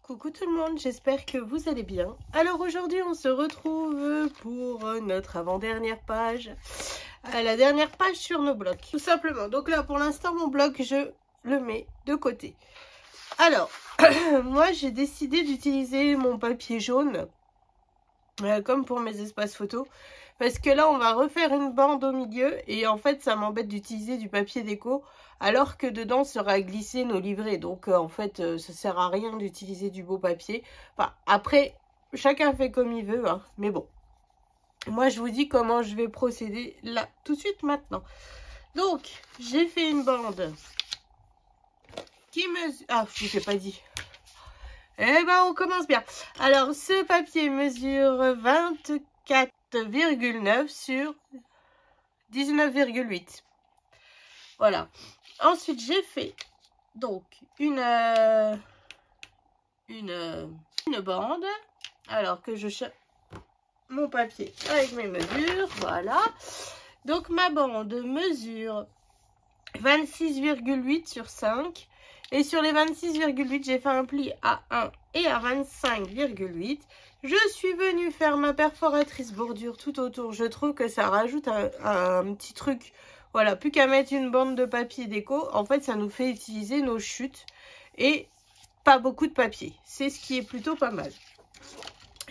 Coucou tout le monde, j'espère que vous allez bien. Alors aujourd'hui on se retrouve pour notre avant-dernière page, la dernière page sur nos blocs, tout simplement. Donc là pour l'instant mon bloc je le mets de côté. Alors moi j'ai décidé d'utiliser mon papier jaune comme pour mes espaces photos, parce que là on va refaire une bande au milieu et en fait ça m'embête d'utiliser du papier déco alors que dedans sera glissé nos livrets, donc en fait ça sert à rien d'utiliser du beau papier. Enfin après chacun fait comme il veut hein, mais bon, moi je vous dis comment je vais procéder là tout de suite maintenant. Donc j'ai fait une bande qui mesure, ah je vous ai pas dit. Eh ben on commence bien. Alors ce papier mesure 24,9 sur 19,8. Voilà. Ensuite j'ai fait donc une bande. Alors que je cherche mon papier avec mes mesures. Voilà. Donc ma bande mesure 26,8 sur 5. Et sur les 26,8, j'ai fait un pli à 1 et à 25,8. Je suis venue faire ma perforatrice bordure tout autour. Je trouve que ça rajoute un petit truc. Voilà, plus qu'à mettre une bande de papier déco. En fait, ça nous fait utiliser nos chutes et pas beaucoup de papier. C'est ce qui est plutôt pas mal.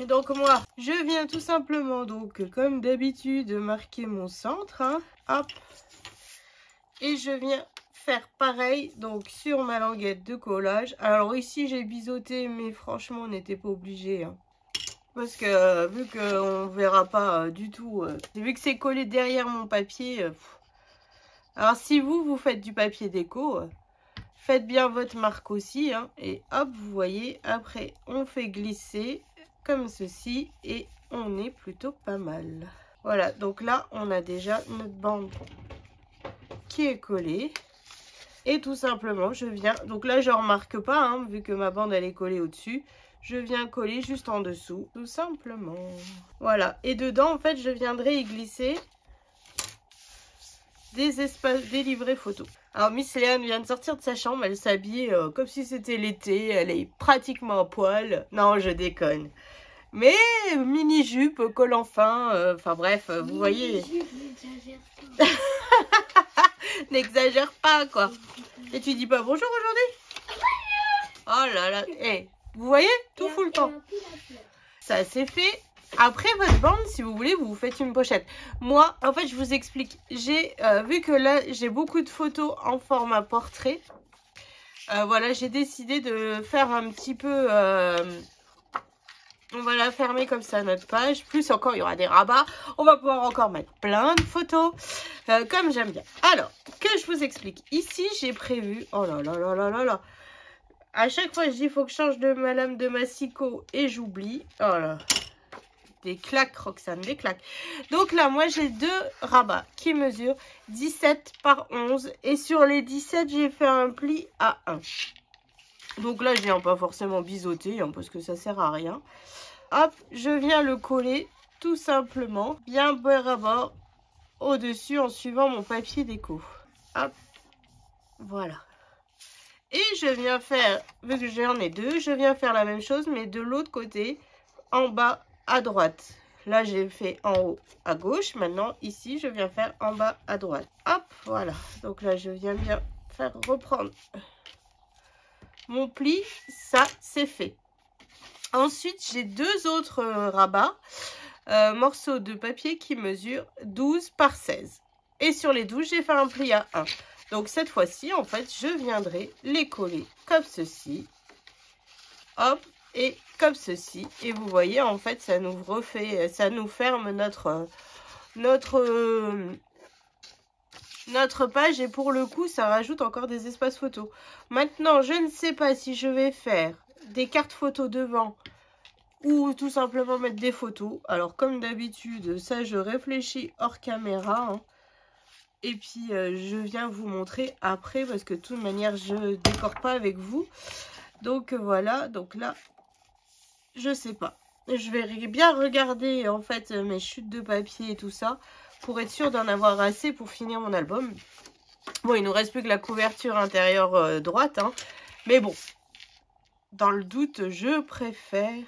Et donc moi, je viens tout simplement, donc comme d'habitude, marquer mon centre. Hein. Hop. Et je viens faire pareil donc sur ma languette de collage. Alors ici j'ai biseauté, mais franchement on n'était pas obligé hein. Parce que vu qu'on verra pas du tout, vu que c'est collé derrière mon papier, alors si vous faites du papier déco, faites bien votre marque aussi hein, et hop vous voyez, après on fait glisser comme ceci et on est plutôt pas mal. Voilà, donc là on a déjà notre bande qui est collée. Et tout simplement, je viens, donc là je remarque pas, hein, vu que ma bande elle est collée au-dessus, je viens coller juste en dessous, tout simplement. Voilà, et dedans en fait je viendrai y glisser des livrets photos. Alors Miss Léane vient de sortir de sa chambre, elle s'habille comme si c'était l'été, elle est pratiquement à poil. Non, je déconne. Mais mini-jupe, col en fin, enfin bref, vous voyez. N'exagère pas quoi. Et tu dis pas bonjour aujourd'hui? Oh là là. Hey, vous voyez, tout fout le temps. Ça c'est fait. Après votre bande, si vous voulez, vous faites une pochette. Moi, en fait, je vous explique. J'ai vu que là, j'ai beaucoup de photos en format portrait. Voilà, j'ai décidé de faire un petit peu... on va la fermer comme ça, notre page. Plus encore, il y aura des rabats. On va pouvoir encore mettre plein de photos. Comme j'aime bien. Alors, que je vous explique. Ici, j'ai prévu... Oh là là là là là là. À chaque fois, je dis, il faut que je change de ma lame de massicot. Et j'oublie. Oh là. Des claques, Roxane, des claques. Donc là, moi, j'ai deux rabats qui mesurent 17 par 11. Et sur les 17, j'ai fait un pli à 1. Donc là, je viens pas forcément biseauter, hein, parce que ça sert à rien. Hop, je viens le coller tout simplement, bien bord à bord, au-dessus en suivant mon papier déco. Hop, voilà. Et je viens faire, vu que j'en ai deux, je viens faire la même chose, mais de l'autre côté, en bas à droite. Là, j'ai fait en haut à gauche. Maintenant, ici, je viens faire en bas à droite. Hop, voilà. Donc là, je viens bien faire reprendre mon pli. Ça, c'est fait. Ensuite, j'ai deux autres rabats, morceaux de papier qui mesurent 12 par 16. Et sur les 12, j'ai fait un pli à 1. Donc cette fois-ci, en fait, je viendrai les coller comme ceci. Hop, et comme ceci. Et vous voyez, en fait, ça nous refait, ça nous ferme notre page. Et pour le coup, ça rajoute encore des espaces photos. Maintenant, je ne sais pas si je vais faire des cartes photos devant ou tout simplement mettre des photos. Alors comme d'habitude, ça je réfléchis hors caméra hein. Et puis je viens vous montrer après parce que de toute manière je décore pas avec vous. Donc voilà, donc là je sais pas, je vais bien regarder en fait mes chutes de papier et tout ça pour être sûre d'en avoir assez pour finir mon album. Bon, il nous reste plus que la couverture intérieure droite hein. Mais bon, dans le doute, je préfère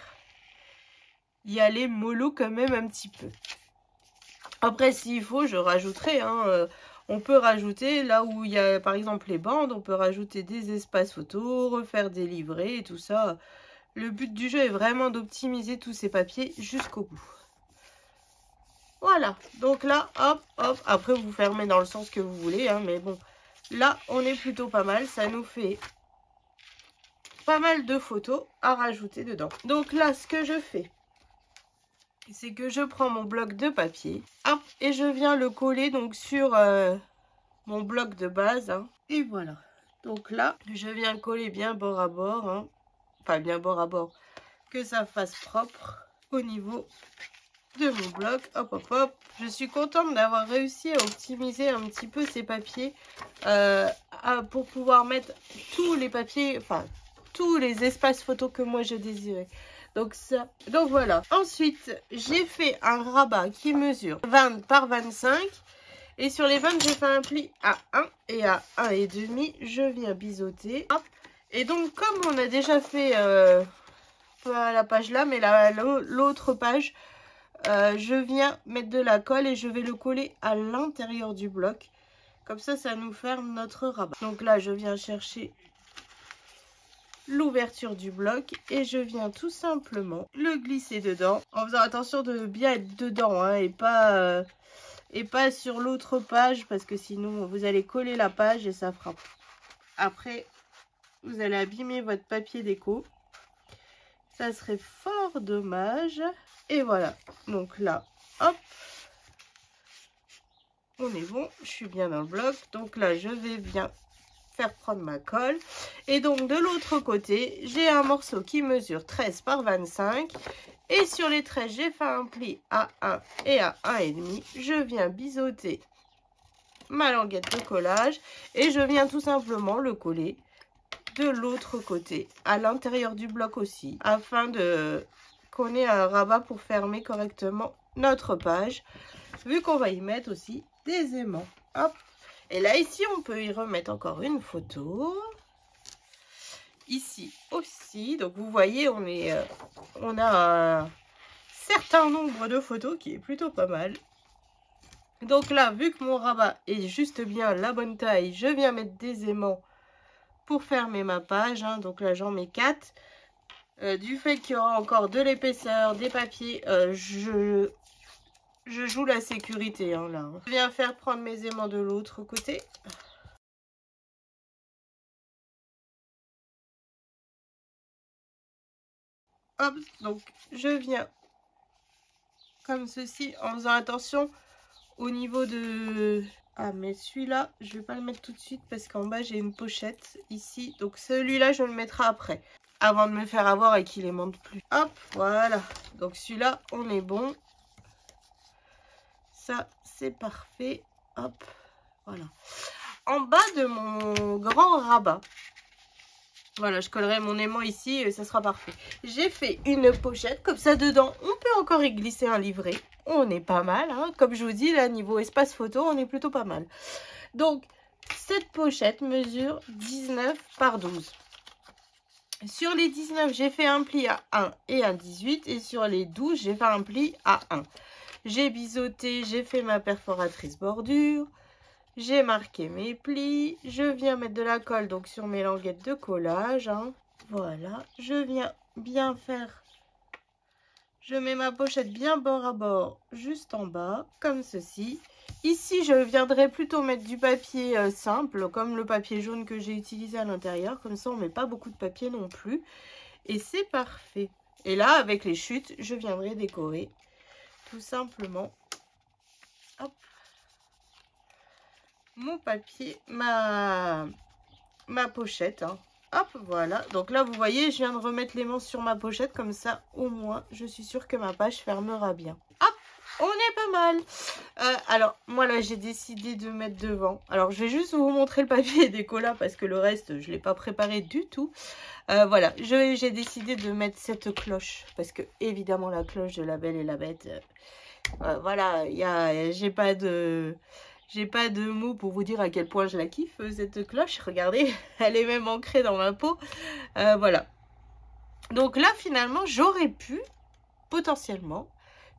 y aller mollo quand même un petit peu. Après, s'il faut, je rajouterai, hein, on peut rajouter, là où il y a par exemple les bandes, on peut rajouter des espaces photos, refaire des livrets et tout ça. Le but du jeu est vraiment d'optimiser tous ces papiers jusqu'au bout. Voilà, donc là, hop, hop, après vous fermez dans le sens que vous voulez, hein, mais bon, là, on est plutôt pas mal, ça nous fait pas mal de photos à rajouter dedans. Donc là, ce que je fais, c'est que je prends mon bloc de papier, hop, et je viens le coller donc sur mon bloc de base, hein, et voilà. Donc là, je viens coller bien bord à bord, hein, enfin bien bord à bord, que ça fasse propre au niveau de mon bloc. Hop, hop, hop. Je suis contente d'avoir réussi à optimiser un petit peu ces papiers pour pouvoir mettre tous les papiers, enfin tous les espaces photos que moi je désirais. Donc ça, donc voilà. Ensuite, j'ai fait un rabat qui mesure 20 par 25. Et sur les 20, j'ai fait un pli à 1 et à 1,5. Je viens biseauter. Hop. Et donc, comme on a déjà fait, pas la page là, mais l'autre page, je viens mettre de la colle et je vais le coller à l'intérieur du bloc. Comme ça nous ferme notre rabat. Donc là, je viens chercher l'ouverture du bloc et je viens tout simplement le glisser dedans. En faisant attention de bien être dedans, hein, et pas sur l'autre page, parce que sinon vous allez coller la page et ça fera. Après, vous allez abîmer votre papier déco. Ça serait fort dommage. Et voilà. Donc là, hop. On est bon. Je suis bien dans le bloc. Donc là, je vais bien faire prendre ma colle. Et donc, de l'autre côté, j'ai un morceau qui mesure 13 par 25. Et sur les 13, j'ai fait un pli à 1 et à 1,5. Je viens biseauter ma languette de collage. Et je viens tout simplement le coller de l'autre côté, à l'intérieur du bloc aussi, afin qu'on ait un rabat pour fermer correctement notre page, vu qu'on va y mettre aussi des aimants. Hop. Et là, ici, on peut y remettre encore une photo. Ici aussi. Donc, vous voyez, on a un certain nombre de photos qui est plutôt pas mal. Donc là, vu que mon rabat est juste bien la bonne taille, je viens mettre des aimants pour fermer ma page, hein. Donc là j'en mets 4. Du fait qu'il y aura encore de l'épaisseur, des papiers, je joue la sécurité, hein, là. Je viens faire prendre mes aimants de l'autre côté. Hop, donc je viens comme ceci en faisant attention au niveau de... Ah, mais celui-là, je vais pas le mettre tout de suite parce qu'en bas, j'ai une pochette ici. Donc, celui-là, je le mettrai après, avant de me faire avoir et qu'il aimante plus. Hop, voilà. Donc, celui-là, on est bon. Ça, c'est parfait. Hop, voilà. En bas de mon grand rabat, voilà, je collerai mon aimant ici et ça sera parfait. J'ai fait une pochette, comme ça, dedans, on peut encore y glisser un livret. On est pas mal, hein. Comme je vous dis, là, niveau espace photo, on est plutôt pas mal. Donc, cette pochette mesure 19 par 12. Sur les 19, j'ai fait un pli à 1 et à 18. Et sur les 12, j'ai fait un pli à 1. J'ai biseauté, j'ai fait ma perforatrice bordure. J'ai marqué mes plis. Je viens mettre de la colle donc sur mes languettes de collage, hein. Voilà, je viens bien faire... Je mets ma pochette bien bord à bord, juste en bas, comme ceci. Ici, je viendrai plutôt mettre du papier simple, comme le papier jaune que j'ai utilisé à l'intérieur. Comme ça, on ne met pas beaucoup de papier non plus. Et c'est parfait. Et là, avec les chutes, je viendrai décorer, tout simplement. Hop. Mon papier, ma pochette, hein. Hop, voilà. Donc là, vous voyez, je viens de remettre l'aimant sur ma pochette. Comme ça, au moins, je suis sûre que ma page fermera bien. Hop, on est pas mal. Alors, moi, là, j'ai décidé de mettre devant. Alors, je vais juste vous montrer le papier déco là, parce que le reste, je ne l'ai pas préparé du tout. Voilà, j'ai décidé de mettre cette cloche. Parce que, évidemment, la cloche de La Belle et la Bête, voilà, j'ai pas de... J'ai pas de mots pour vous dire à quel point je la kiffe, cette cloche. Regardez, elle est même ancrée dans ma peau. Voilà. Donc là, finalement, j'aurais pu, potentiellement,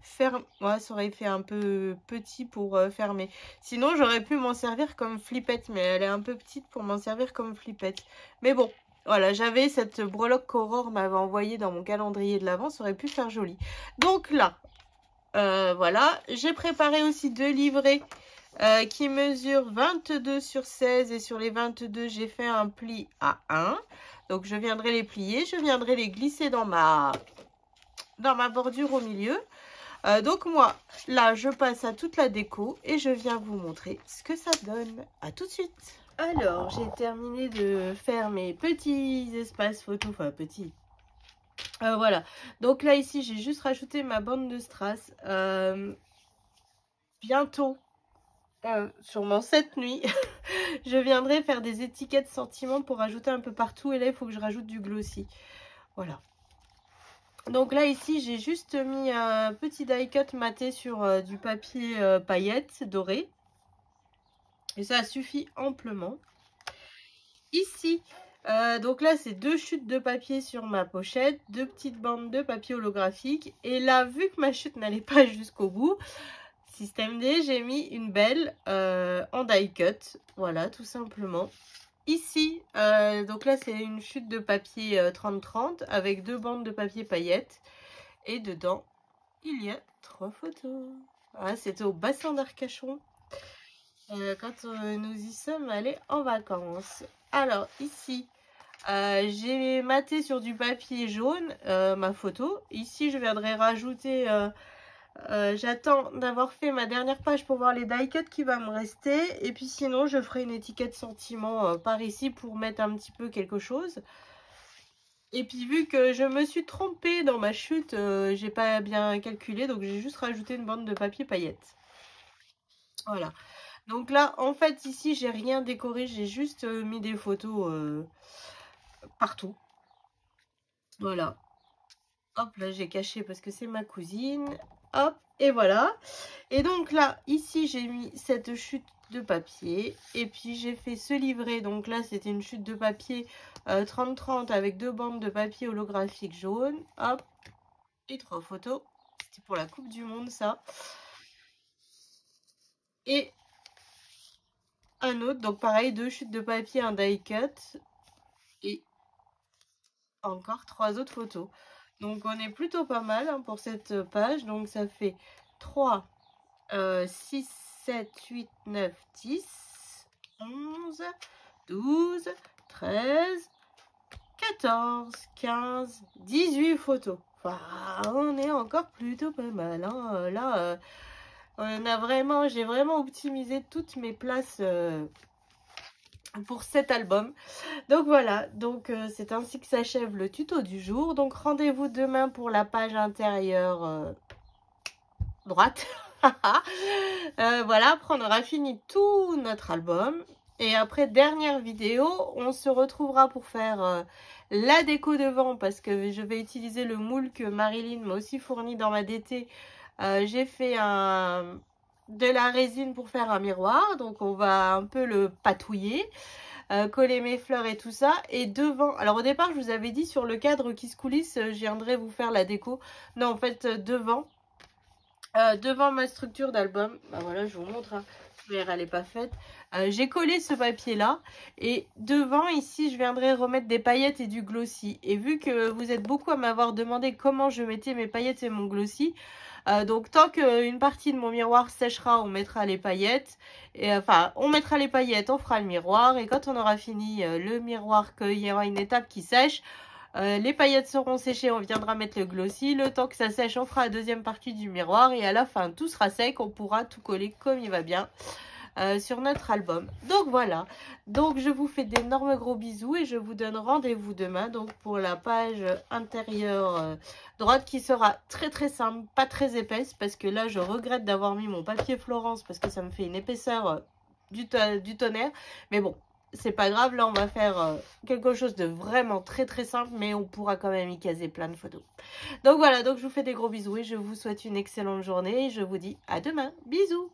faire... Ouais, ça aurait fait un peu petit pour fermer. Sinon, j'aurais pu m'en servir comme flippette, mais elle est un peu petite pour m'en servir comme flippette. Mais bon, voilà, j'avais cette breloque qu'Aurore m'avait envoyée dans mon calendrier de l'Avent, ça aurait pu faire joli. Donc là, voilà, j'ai préparé aussi 2 livrets qui mesurent 22 sur 16 et sur les 22, j'ai fait un pli à 1. Donc, je viendrai les plier, je viendrai les glisser dans ma bordure au milieu. Donc moi, là, je passe à toute la déco et je viens vous montrer ce que ça donne. À tout de suite. Alors, j'ai terminé de faire mes petits espaces photos, enfin petits. Voilà. Donc là, ici, j'ai juste rajouté ma bande de strass. Bientôt, sûrement cette nuit, je viendrai faire des étiquettes sentiments pour rajouter un peu partout. Et là, il faut que je rajoute du glossy. Voilà. Donc là, ici, j'ai juste mis un petit die cut maté sur du papier paillettes doré. Et ça suffit amplement. Ici, donc là, c'est 2 chutes de papier sur ma pochette, 2 petites bandes de papier holographique. Et là, vu que ma chute n'allait pas jusqu'au bout, système D, j'ai mis une belle en die cut. Voilà, tout simplement. Ici, donc là, c'est une chute de papier 30-30 avec 2 bandes de papier paillettes. Et dedans, il y a 3 photos. Voilà, c'était au bassin d'Arcachon quand nous y sommes allés en vacances. Alors, ici, j'ai maté sur du papier jaune ma photo. Ici, je viendrai rajouter... j'attends d'avoir fait ma dernière page pour voir les die cuts qui va me rester. Et puis sinon, je ferai une étiquette sentiment par ici pour mettre un petit peu quelque chose. Et puis vu que je me suis trompée dans ma chute, j'ai pas bien calculé. Donc j'ai juste rajouté une bande de papier paillettes. Voilà. Donc là, en fait, ici, j'ai rien décoré. J'ai juste mis des photos partout. Voilà. Hop, là, j'ai caché parce que c'est ma cousine. Hop, et voilà. Et donc là, ici, j'ai mis cette chute de papier. Et puis, j'ai fait ce livret. Donc là, c'était une chute de papier 30-30 avec 2 bandes de papier holographique jaune. Hop, et 3 photos. C'était pour la Coupe du Monde, ça. Et un autre. Donc pareil, 2 chutes de papier, un die cut. Et encore 3 autres photos. Donc on est plutôt pas mal hein, pour cette page. Donc ça fait 3, 6, 7, 8, 9, 10, 11, 12, 13, 14, 15, 18 photos. Enfin, on est encore plutôt pas mal. Hein. Là, j'ai vraiment optimisé toutes mes places pour cet album. Donc voilà, donc c'est ainsi que s'achève le tuto du jour. Donc rendez-vous demain pour la page intérieure droite. Voilà, après on aura fini tout notre album. Et après, dernière vidéo, on se retrouvera pour faire la déco devant parce que je vais utiliser le moule que Marilyn m'a aussi fourni dans ma DT. J'ai fait de la résine pour faire un miroir, donc on va un peu le patouiller, coller mes fleurs et tout ça. Et devant, alors au départ je vous avais dit sur le cadre qui se coulisse, je viendrai vous faire la déco. Non, en fait devant ma structure d'album, bah voilà, je vous montre, hein. Elle n'est pas faite. J'ai collé ce papier là et devant ici je viendrai remettre des paillettes et du glossy. Et vu que vous êtes beaucoup à m'avoir demandé comment je mettais mes paillettes et mon glossy, donc tant qu'une partie de mon miroir séchera, on mettra les paillettes. Et enfin, on mettra les paillettes, on fera le miroir. Et quand on aura fini le miroir, qu'il y aura une étape qui sèche, les paillettes seront séchées, on viendra mettre le glossy. Le temps que ça sèche, on fera la deuxième partie du miroir. Et à la fin, tout sera sec, on pourra tout coller comme il va bien. Sur notre album. Donc voilà, donc je vous fais d'énormes gros bisous et je vous donne rendez-vous demain donc pour la page intérieure droite qui sera très très simple, pas très épaisse parce que là je regrette d'avoir mis mon papier Florence parce que ça me fait une épaisseur du tonnerre, mais bon c'est pas grave, là on va faire quelque chose de vraiment très très simple mais on pourra quand même y caser plein de photos. Donc voilà, donc je vous fais des gros bisous et je vous souhaite une excellente journée et je vous dis à demain, bisous.